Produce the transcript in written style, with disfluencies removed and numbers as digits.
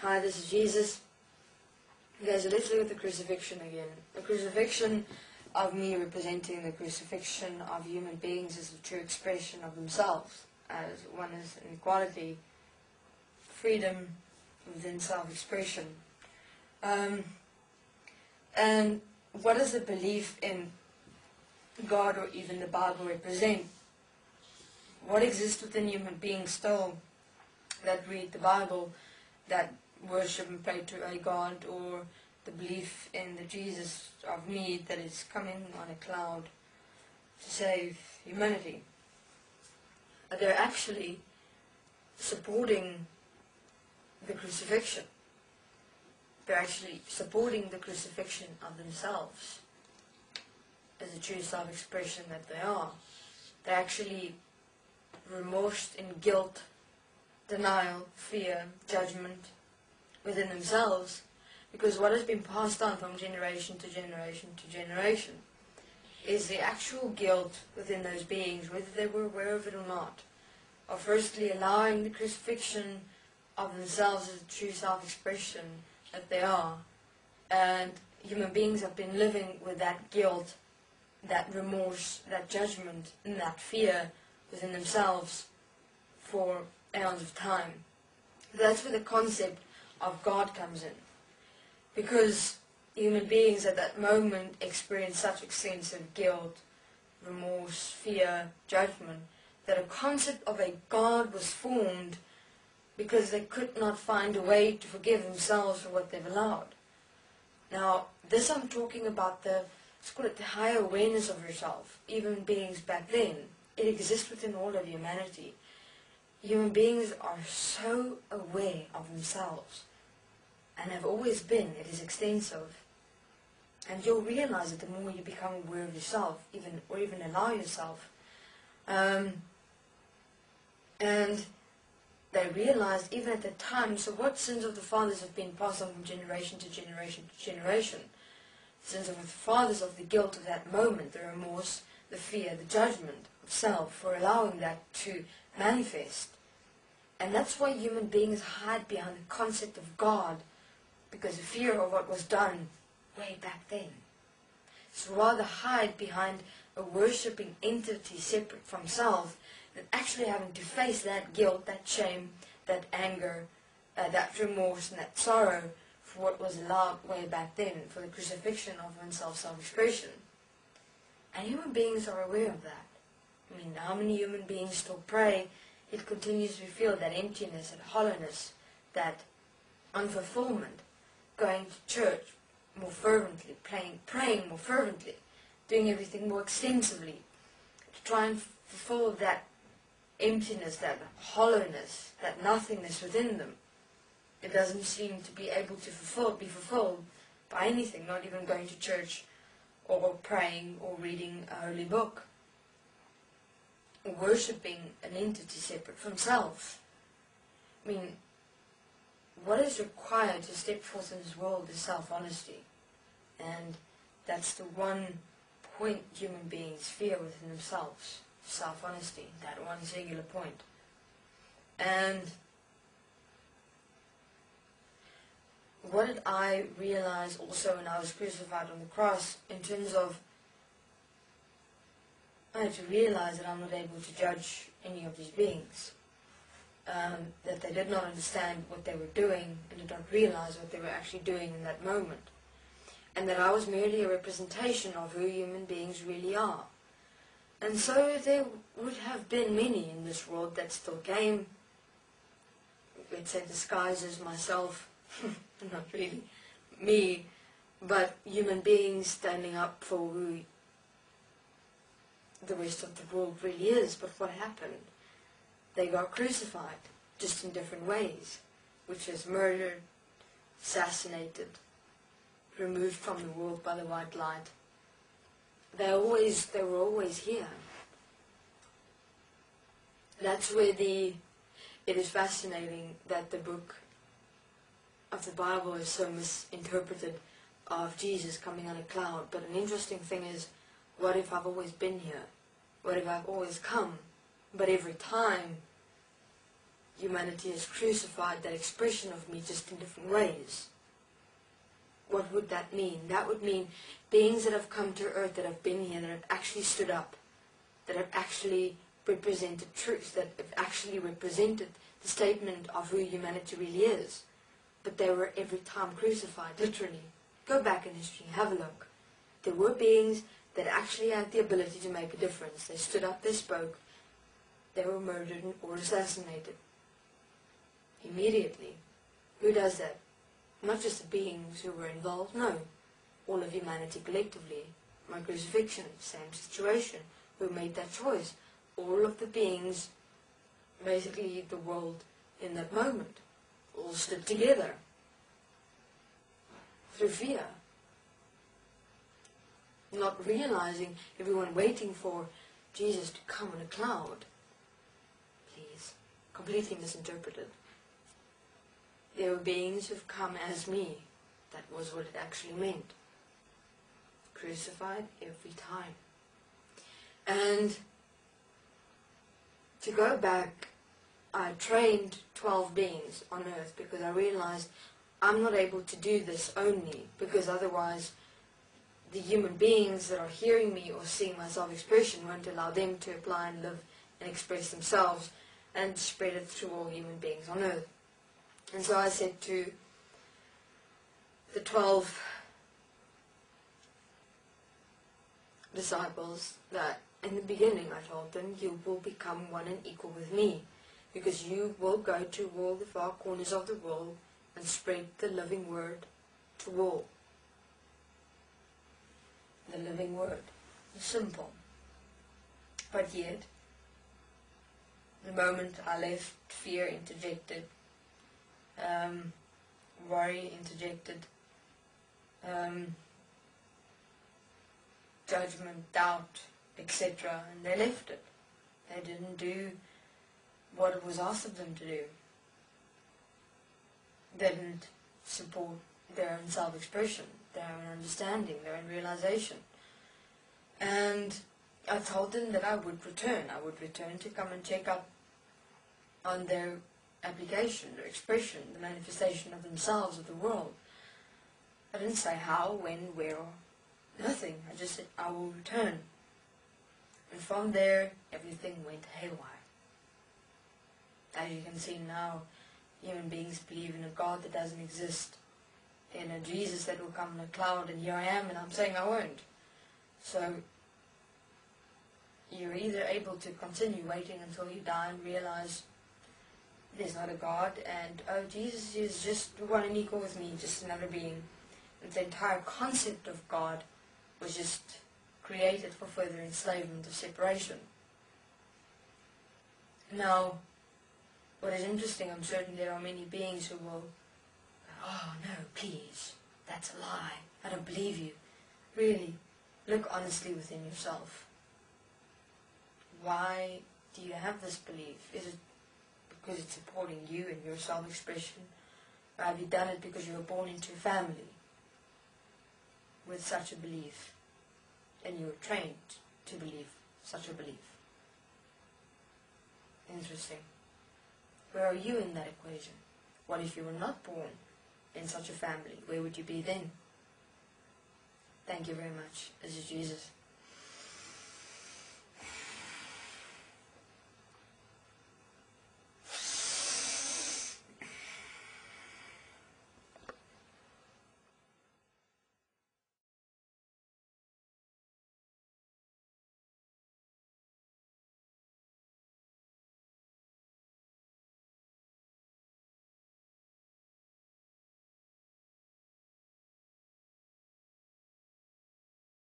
Hi, this is Jesus. Okay, so let's look at the crucifixion again. The crucifixion of me representing the crucifixion of human beings is the true expression of themselves, as one is in equality, freedom within self-expression. And what does the belief in God or even the Bible represent? What exists within human beings still that read the Bible, that worship and pray to a God, or the belief in the Jesus of me that is coming on a cloud to save humanity? They're actually supporting the crucifixion. They're actually supporting the crucifixion of themselves as a true self-expression that they are. They're actually remorse in guilt, denial, fear, judgment within themselves, because what has been passed on from generation to generation to generation is the actual guilt within those beings, whether they were aware of it or not, of firstly allowing the crucifixion of themselves as a true self-expression that they are. And human beings have been living with that guilt, that remorse, that judgment, and that fear within themselves for eons of time. That's where the concept of God comes in, because human beings at that moment experience such extensive guilt, remorse, fear, judgment, that a concept of a God was formed because they could not find a way to forgive themselves for what they've allowed. Now, this I'm talking about let's call it the higher awareness of yourself. Even beings back then, it exists within all of humanity. Human beings are so aware of themselves, and have always been. It is extensive. And you'll realize it the more you become aware of yourself, or even allow yourself. And they realized even at the time, so what sins of the fathers have been passed on from generation to generation to generation? Sins of the fathers of the guilt of that moment, the remorse, the fear, the judgment of self for allowing that to manifest. And that's why human beings hide behind the concept of God, because of fear of what was done way back then. So rather hide behind a worshipping entity separate from self than actually having to face that guilt, that shame, that anger, that remorse and that sorrow for what was allowed way back then, for the crucifixion of oneself self-expression. And human beings are aware of that. I mean, how many human beings still pray, yet continues to feel that emptiness, that hollowness, that unfulfillment, going to church more fervently, praying more fervently, doing everything more extensively, to try and fulfill that emptiness, that hollowness, that nothingness within them. It doesn't seem to be able to be fulfilled by anything, not even going to church, or praying, or reading a holy book, or worshipping an entity separate from self. I mean, what is required to step forth in this world is self-honesty. And that's the one point human beings fear within themselves. Self-honesty, that one singular point. And what did I realize also when I was crucified on the cross, in terms of, I had to realize that I'm not able to judge any of these beings. That they did not understand what they were doing, and did not realize what they were actually doing in that moment. And that I was merely a representation of who human beings really are. And so there would have been many in this world that still came, let's say, disguised as myself, not really me, but human beings standing up for who the rest of the world really is. But what happened? They got crucified, just in different ways, which is murdered, assassinated, removed from the world by the white light. They were always here. That's where it is fascinating that the book of the Bible is so misinterpreted, of Jesus coming on a cloud. But an interesting thing is, what if I've always been here? What if I've always come? But every time humanity has crucified that expression of me just in different ways. What would that mean? That would mean beings that have come to earth, that have been here, that have actually stood up, that have actually represented truth, that have actually represented the statement of who humanity really is. But they were every time crucified, literally. Go back in history, have a look. There were beings that actually had the ability to make a difference. They stood up, they spoke, they were murdered or assassinated. Immediately. Who does that? Not just the beings who were involved, no. All of humanity collectively. My crucifixion, same situation. Who made that choice? All of the beings, basically the world in that moment, all stood together. Through fear. Not realizing, everyone waiting for Jesus to come in a cloud. Please. Completely misinterpreted. There were beings who've come as me. That was what it actually meant. Crucified every time. And to go back, I trained 12 beings on earth because I realized I'm not able to do this only because otherwise the human beings that are hearing me or seeing my self-expression won't allow them to apply and live and express themselves and spread it through all human beings on earth. And so I said to the 12 disciples that in the beginning I told them, you will become one and equal with me, because you will go to all the far corners of the world and spread the living word to all. The living word. Simple. But yet, the moment I left, fear interjected. Worry interjected, judgment, doubt, etc. And they left it. They didn't do what it was asked of them to do. They didn't support their own self-expression, their own understanding, their own realization. And I told them that I would return. I would return to come and check up on their application, their expression, the manifestation of themselves, of the world. I didn't say how, when, where, or nothing. I just said, I will return. And from there, everything went haywire. As you can see now, human beings believe in a God that doesn't exist, in a Jesus that will come in a cloud, and here I am, and I'm saying I won't. So, you're either able to continue waiting until you die and realize there's not a God, and oh, Jesus is just one and equal with me, just another being. And the entire concept of God was just created for further enslavement of separation. Now, what is interesting, I'm certain there are many beings who will go, oh no, please, that's a lie, I don't believe you. Really, look honestly within yourself. Why do you have this belief? Is it because it's supporting you and your self-expression? Or have you done it because you were born into a family with such a belief and you were trained to believe such a belief? Interesting. Where are you in that equation? What if you were not born in such a family? Where would you be then? Thank you very much. This is Jesus.